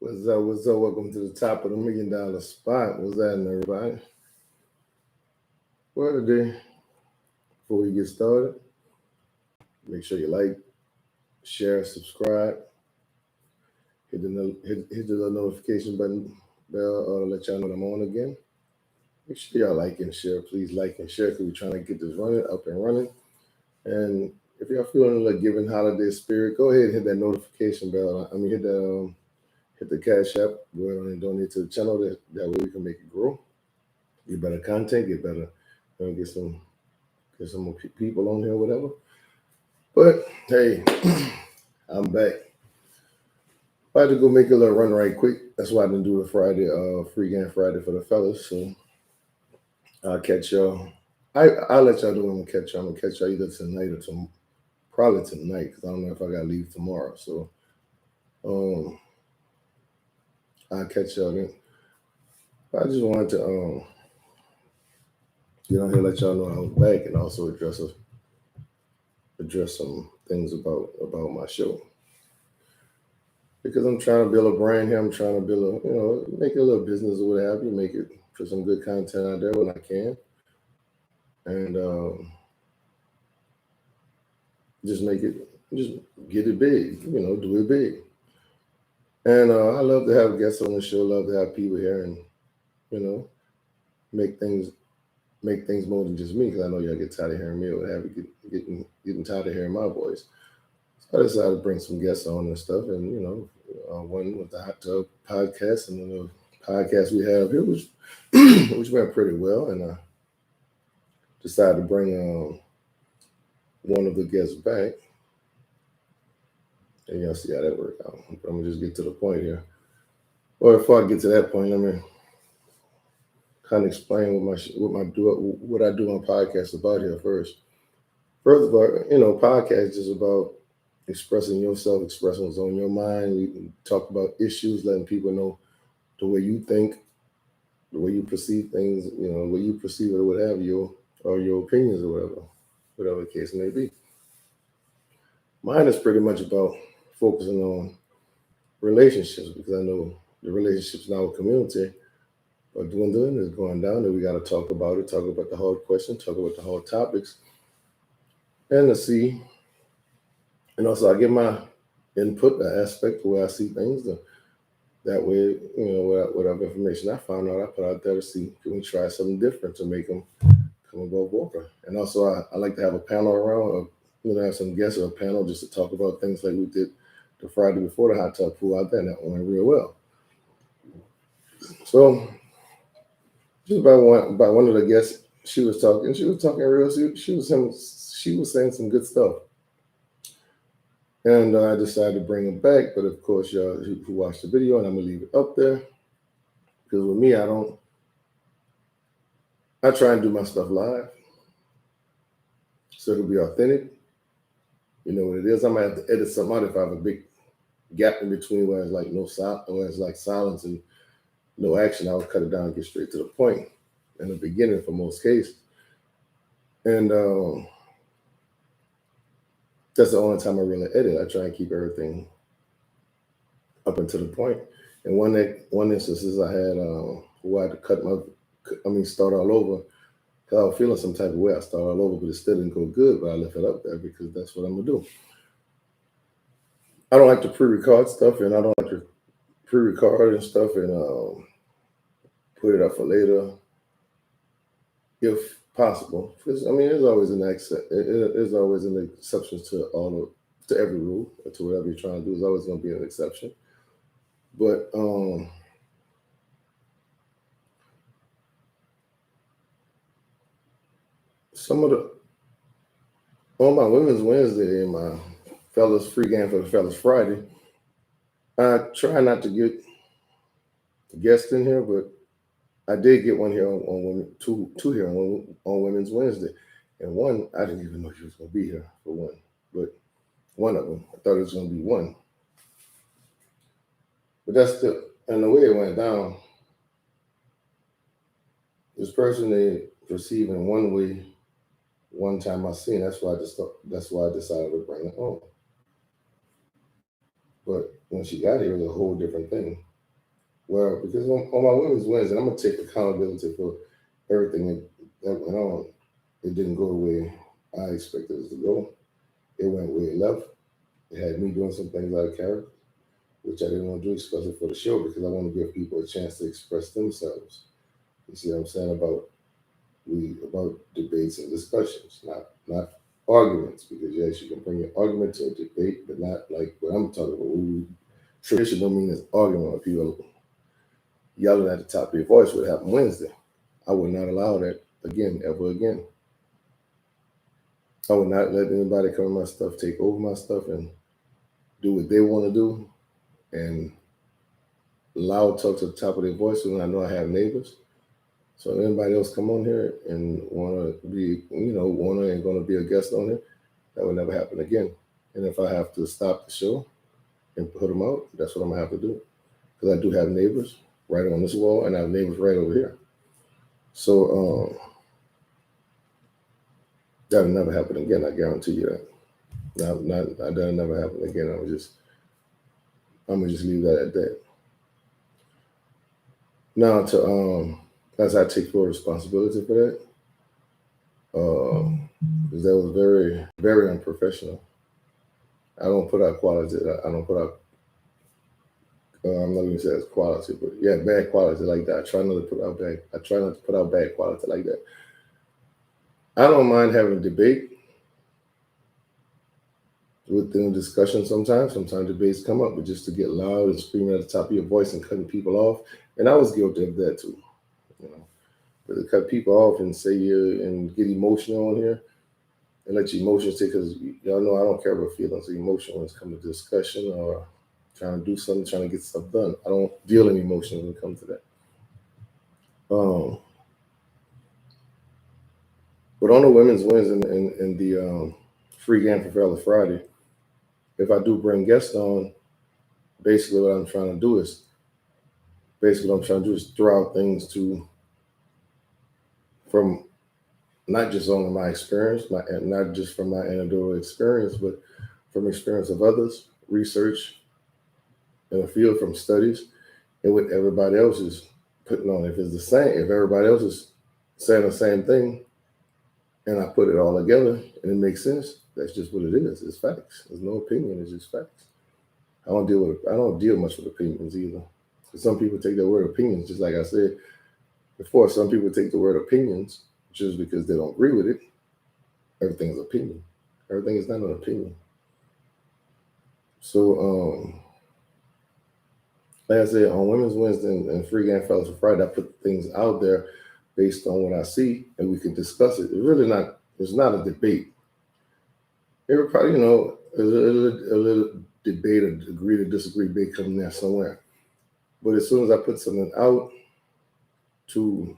What's up? What's up? Welcome to the top of the $1,000,000 spot. What's happening, everybody? Well, today, before we get started, make sure you like, share, subscribe, hit the little notification button bell to let y'all know that I'm on again. Make sure y'all like and share. Please like and share because we're trying to get this up and running. And if y'all feeling like giving holiday spirit, go ahead and hit that notification bell. Hit the cash app. Go ahead and donate to the channel. That way we can make it grow. Get better content. Get some more people on here, whatever. But hey, I'm back. I had to go make a little run right quick. That's why I didn't do a Friday, free game Friday for the fellas. So I'll catch y'all. I'll let y'all know when I'm gonna catch y'all. I'm gonna catch y'all either tonight or probably tonight because I don't know if I gotta leave tomorrow. So I'll catch y'all then. I just wanted to get on here, let y'all know I was back, and also address some things about my show. Because I'm trying to build a brand here. I'm trying to build make a little business or what have you, make it for some good content out there when I can. And just get it big, do it big. And I love to have guests on the show, love to have people here and, make things more than just me, because I know y'all get tired of hearing me or getting tired of hearing my voice. So I decided to bring some guests on and stuff, and one with the Hot Tub podcast, and then the podcast we have here, which went pretty well, and I decided to bring one of the guests back, and y'all see how that worked out. But I'm gonna just get to the point here. Well, before I get to that point, let me kind of explain what I do on podcasts about here first. First of all, podcast is about expressing yourself, expressing what's on your mind. You can talk about issues, letting people know the way you think, the way you perceive things, the way you perceive it or what have you, or your opinions or whatever the case may be. Mine is pretty much about focusing on relationships, because I know the relationships in our community are dwindling, is going down, and we got to talk about it, talk about the hard questions, talk about the hard topics, and also I give my input, the aspect of where I see things. That way, whatever information I found out, I put out there to see, can we try something different to make them come above water. And also, I like to have a panel around, have some guests or a panel just to talk about things like we did the Friday before the hot tub pool out there, and that went real well. So, just about one of the guests, she was talking real. She was saying some good stuff. And I decided to bring him back, but of course, y'all who watched the video, and I'm gonna leave it up there, because with me, I try and do my stuff live, so it'll be authentic. You know what it is. I might have to edit something out if I have a big gap in between where it's like no sound, where it's like silence and no action. I'll cut it down and get straight to the point in the beginning for most cases. And that's the only time I really edit. I try and keep everything up and to the point. And one instance is I had who I had to start all over, because I was feeling some type of way. I started all over, but it still didn't go good. But I left it up there because that's what I'm gonna do. I don't like to pre-record stuff, and I don't like to pre-record and stuff and put it up for later, if possible. Because there's always an exception to every rule, or to whatever you're trying to do. There's always going to be an exception. But on my Women's Wednesday and my fellas free game for the fellas Friday, I try not to get guests in here, but I did get one here on two here on Women's Wednesday, and one I didn't even know she was going to be here for one, but one of them I thought it was going to be one, but and the way it went down, this person they perceive in one way. One time I seen, that's why I decided to bring it home. But when she got here, it was a whole different thing. Well, because on my women's wins, and I'm gonna take accountability for everything that went on. It didn't go the way I expected it to go. It went where it left. It had me doing some things out of character, which I didn't want to do, especially for the show, because I want to give people a chance to express themselves. You see what I'm saying about debates and discussions, not arguments. Because yes, you can bring your argument to a debate, but not like what I'm talking about. Tradition don't mean it's argument with people yelling at the top of your voice. What happened Wednesday? I would not allow that again, ever again. I would not let anybody come in my stuff, take over my stuff, and do what they want to do, and loud talk to the top of their voice when I know I have neighbors. So if anybody else come on here and wanna be, wanna and gonna be a guest on it, that would never happen again. And if I have to stop the show and put them out, that's what I'm gonna have to do. Because I do have neighbors right on this wall, and I have neighbors right over here. So that'll never happen again. I guarantee you that. That'll never happen again. I'm gonna just leave that at that. Now to as I take full responsibility for that, because that was very, very unprofessional. I don't put out quality. I don't put out. I'm not going to say it's quality, but yeah, bad quality like that. I try not to put out bad. I try not to put out bad quality like that. I don't mind having a debate within discussion sometimes. Sometimes debates come up, but just to get loud and screaming at the top of your voice and cutting people off, and I was guilty of that too. You know, but to cut people off and say you and get emotional on here and let your emotions take, because y'all know I don't care about feelings or emotion when it's come to discussion or trying to do something, trying to get stuff done. I don't deal in emotions when it comes to that. But on the women's wins and the free game for Fellas Friday, if I do bring guests on, basically what I'm trying to do is throw out things to from not just only my experience, not just from my anecdotal experience, but from experience of others, research in the field, from studies, and what everybody else is putting on. If it's the same, if everybody else is saying the same thing, and I put it all together and it makes sense, that's just what it is. It's facts. There's no opinion. It's just facts. I don't deal much with opinions either. Some people take the word opinions, just like I said before. Some people take the word opinions just because they don't agree with it. Everything is opinion. Everything is not an opinion. So, like I said, on Women's Wednesday and Free Game Fellas for Friday, I put things out there based on what I see, and we can discuss it. It's not a debate. It would probably, a little debate, or agree to disagree debate coming there somewhere. But as soon as I put something out to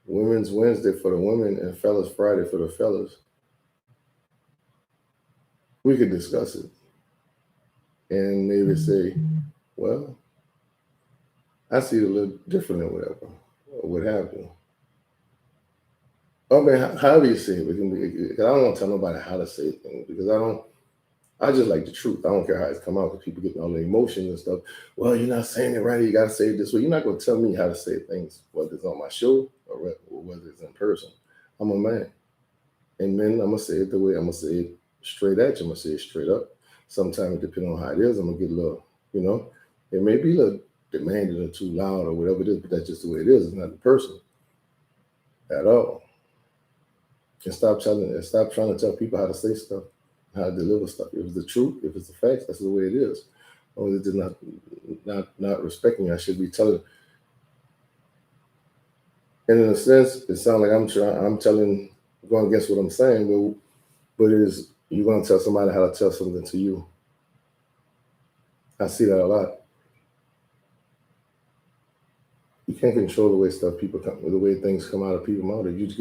Women's Wednesday for the women and Fellas Friday for the fellas, we could discuss it. And maybe say, well, I see it a little different or whatever, or what have you. I mean, however you say it, because I don't want to tell nobody how to say things, because I just like the truth. I don't care how it's come out, because people get all the emotions and stuff. Well, you're not saying it right. You got to say it this way. You're not going to tell me how to say things, whether it's on my show or whether it's in person. I'm a man. And men, I'm going to say it the way I'm going to say it straight at you. I'm going to say it straight up. Sometimes, depending on how it is, I'm going to get a little, it may be a little demanding or too loud or whatever it is, but that's just the way it is. It's not the person at all. And stop trying to tell people how to say stuff, how to deliver stuff. If it's the truth, if it's the facts, that's the way it is. Only it's not respecting me. I should be telling. And in a sense, it sounds like I'm going against what I'm saying, but it is, you're going to tell somebody how to tell something to you. I see that a lot. You can't control the way the way things come out of people's mouth. If you just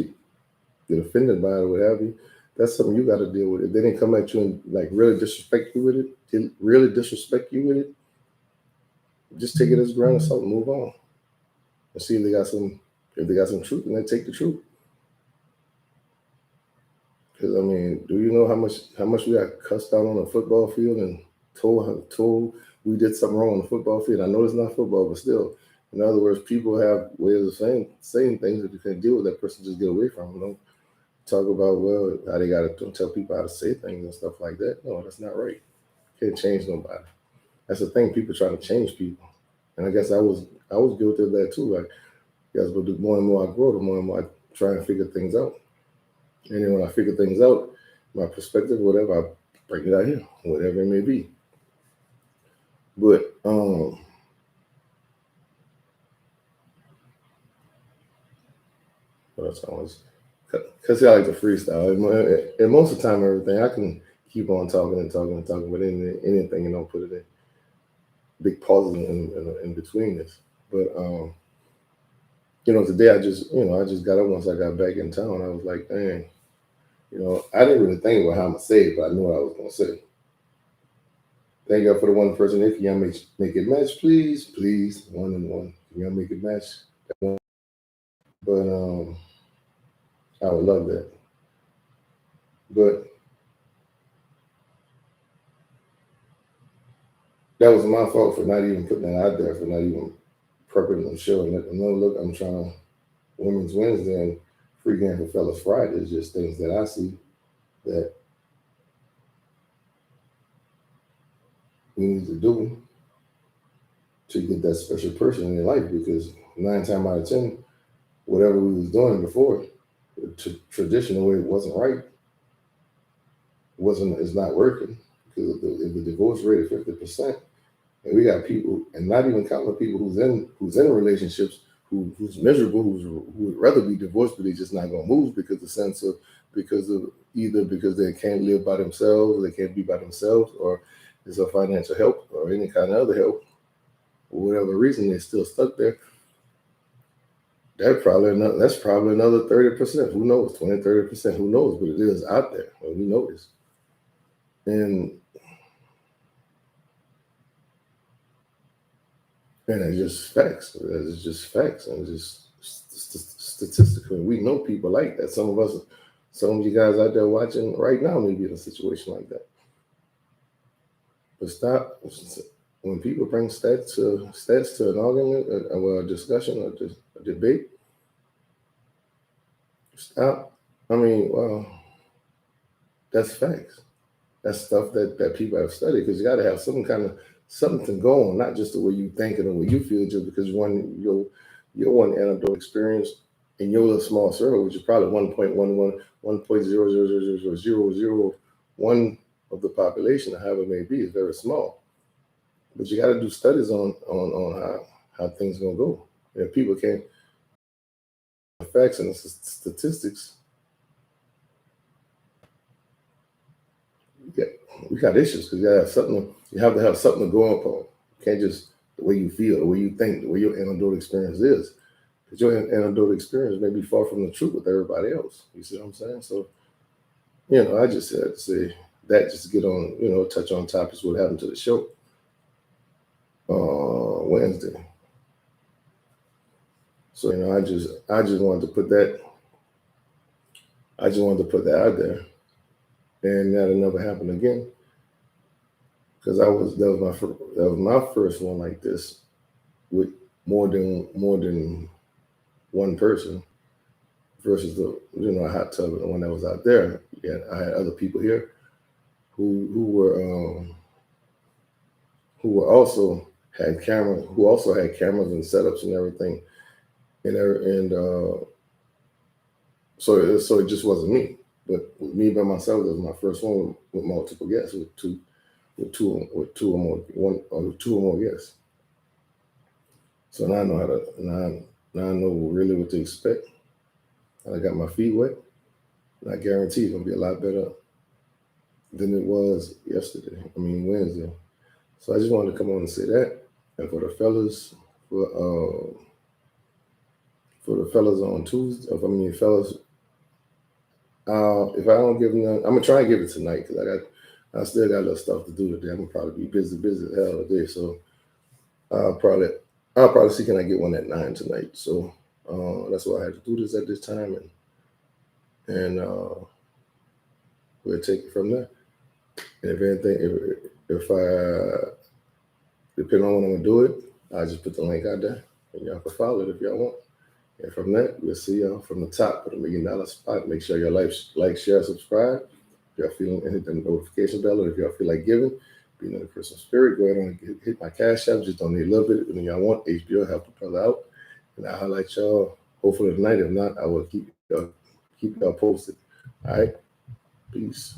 get offended by it or what have you, that's something you got to deal with. If they didn't come at you and like really disrespect you with it, just take it as a grain of salt and move on. And see if they got some truth, and they take the truth. Because I mean, do you know how much we got cussed out on a football field and told we did something wrong on the football field. I know it's not football, but still, in other words, people have ways of saying things that you can't deal with that person, just get away from them. Don't talk about, well, how they got to tell people how to say things and stuff like that. No, that's not right. Can't change nobody. That's the thing. People try to change people, and I guess I was guilty of that too. Like, guess, but the more and more I grow, the more and more I try and figure things out. And then when I figure things out, my perspective, whatever, I bring it out here, whatever it may be. But what else I was, because I like to freestyle, and most of the time, everything I can keep on talking and talking and talking, but anything, put it in big pauses in between this. But today I just got up once I got back in town. I was like, dang, I didn't really think about how I'm gonna say it, but I knew what I was gonna say. Thank God for the one person. If y'all make it match, please, please, 1 and 1. Y'all make it match. But I would love that. But that was my fault for not even putting that out there, for not even prepping the show and let them know, look, I'm trying to Women's Wednesday and Free Game for Fellas Friday is just things that I see that we need to do to get that special person in your life, because 9 times out of 10, whatever we was doing before, the traditional way, it wasn't right. It's not working, because if the divorce rate is 50%, and we got people, and not even counting the people who's in relationships who's miserable, who would rather be divorced, but they're just not gonna move because either because they can't live by themselves, they can't be by themselves, or there's a financial help or any kind of other help. For whatever reason, they're still stuck there. That's probably another 30%. Who knows? 20, 30%. Who knows? But it is out there, and we know this. And it's just facts. It's just facts, and just statistically, we know people like that. Some of you guys out there watching right now may be in a situation like that. But stop when people bring stats to an argument, a discussion, or just a debate. Stop. I mean, well, that's facts. That's stuff that people have studied, because you got to have some kind of something to go on, not just the way you think and the way you feel, just because your one anecdotal experience in your little small circle, which is probably 1.11, 1.0000001 of the population, or however it may be, is very small. But you got to do studies on how things gonna go. If people can't facts and statistics, we got issues, because you have to have something to go upon. You can't just the way you feel, the way you think, the way your anecdotal experience is. Because your anecdotal experience may be far from the truth with everybody else. You see what I'm saying? So, I just had to say that, just to get on, touch on topics what happened to the show Wednesday. So, I just wanted to put that. I just wanted to put that out there, and that'll never happen again. Because that was my first one like this, with more than one person, versus the a hot tub, the one that was out there. Yeah, I had other people here who also had cameras, and setups and everything, and so it just wasn't me. But with me by myself, that was my first one with multiple guests, with two or more guests. So now I know now I know really what to expect. I got my feet wet, and I guarantee it's gonna be a lot better than it was Wednesday. So I just wanted to come on and say that. And for the fellas, for the fellas on Tuesday, fellas, if I don't give them, I'm gonna try and give it tonight, because I still got a little stuff to do today. I'm gonna probably be busy as hell today. So I'll probably see, can I get one at 9 tonight. So that's why I had to do this at this time, and we'll take it from there. And if anything, if I depending on when I'm gonna do it, I'll just put the link out there and y'all can follow it if y'all want. And from that, we'll see y'all from the top of the $1 Million Spot. Make sure y'all like, share, subscribe. If y'all feeling anything, notification bell, or if y'all feel like giving, being in the Christmas spirit, go ahead and hit my cash app. Just donate a little bit. And then y'all want HBO, help the brother out. And I'll highlight y'all hopefully tonight. If not, I will keep y'all posted. All right. Peace.